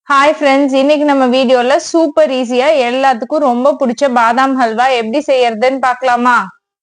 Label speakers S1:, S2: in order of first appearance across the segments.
S1: Hi friends, இன்னைக்கு நம்ம வீடியோல சூப்பர் ஈஸியா எல்லாத்துக்கும் ரொம்ப பிடிச்ச பாதாம் ஹல்வா எப்படி செய்யறதுன்னு பார்க்கலாமா?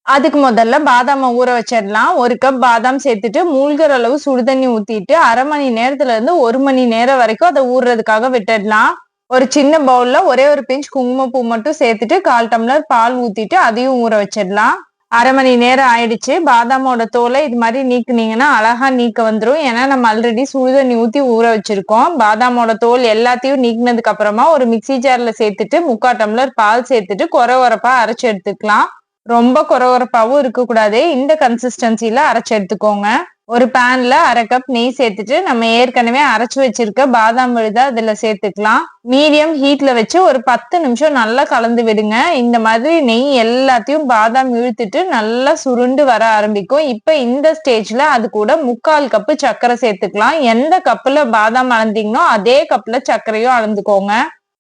S1: அதுக்கு முதல்ல பாதாமை ஊற வச்சிடலாம். 1 கப் பாதாம் சேர்த்துட்டு மூழ்கிற அளவு சுடுதண்ணி ஊத்திட்டு 1/2 மணி நேரத்துல இருந்து 1 மணி நேரம் வரைக்கும் அதை ஊறுறதுக்காக விட்டுடலாம். ஒரு சின்ன பவுல்ல ஒரே ஒரு பிஞ்ச் குங்குமப்பூ மட்டும் சேர்த்துட்டு 1/4 டம்ளர் பால் ஊத்திட்டு அதையும் ஊற வச்சிடலாம். 1/2 மணி நேரம் ஆயிடுச்சு. பாதாமோட தோலை இது மாதிரி நீக்குனீங்கன்னா அழகா நீக்க வந்துரும். ஏன்னா நம்ம ஆல்ரெடி சுடுதண்ணி ஊத்தி ஊற வச்சிருக்கோம். பாதாமோட தோல் எல்லாத்தையும் நீக்கினதுக்கு அப்புறமா ஒரு மிக்ஸி ஜார்ல சேர்த்துட்டு 3/4 டம்ளர் பால் சேர்த்துட்டு கொரகொரப்பா அரைச்சு எடுத்துக்கலாம். ரொம்ப கொரகொரப்பாவும் இருக்கக்கூடாது. இந்த கன்சிஸ்டன்சில அரைச்சு எடுத்துக்கோங்க. ஒரு பேன்ல 1/2 கப் நெய் சேர்த்துட்டு நம்ம ஏற்கனவே அரைச்சு வச்சிருக்க பாதாம் விழுத அதுல சேர்த்துக்கலாம். மீடியம் ஹீட்ல வச்சு ஒரு 10 நிமிஷம் நல்லா கலந்து விடுங்க. இந்த மாதிரி நெய் எல்லாத்தையும் பாதாம் இழுத்துட்டு நல்லா சுருண்டு வர ஆரம்பிக்கும். இப்ப இந்த ஸ்டேஜ்ல அது கூட 3/4 கப்பு சர்க்கரை சேர்த்துக்கலாம். எந்த கப்புல பாதாம் அளந்தீங்களோ அதே கப்புல சர்க்கரையும் அளந்துக்கோங்க.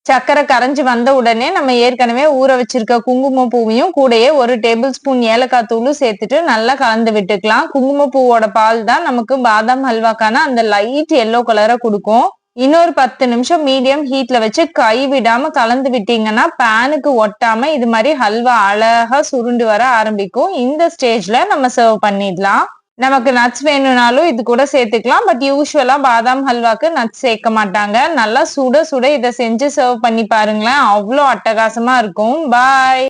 S1: சர்க்கரை கரைஞ்சு வந்த உடனே நம்ம ஏற்கனவே ஊற வச்சிருக்க குங்கும பூவையும் கூடயே 1 டேபிள் ஸ்பூன் ஏலக்காய் தூளும் சேர்த்துட்டு நல்லா கலந்து விட்டுக்கலாம். குங்குமப்பூவோட பால் தான் நமக்கு பாதாம் ஹல்வாக்கான அந்த லைட் எல்லோ கலரை கொடுக்கும். இன்னொரு 10 நிமிஷம் மீடியம் ஹீட்ல வச்சு கை விடாம கலந்து விட்டீங்கன்னா பேனுக்கு ஒட்டாம இது மாதிரி ஹல்வா அழகா சுருண்டு வர ஆரம்பிக்கும். இந்த ஸ்டேஜ்ல நம்ம சர்வ் பண்ணிடலாம். நமக்கு நட்ஸ் வேணும்னாலும் இது கூட சேர்த்துக்கலாம். பட் யூஸ்வலா பாதாம் ஹல்வாக்கு நட்ஸ் சேர்க்க மாட்டாங்க. நல்லா சுட சுட இதை செஞ்சு சர்வ் பண்ணி பாருங்களேன், அவ்வளோ அட்டகாசமா இருக்கும். பாய்.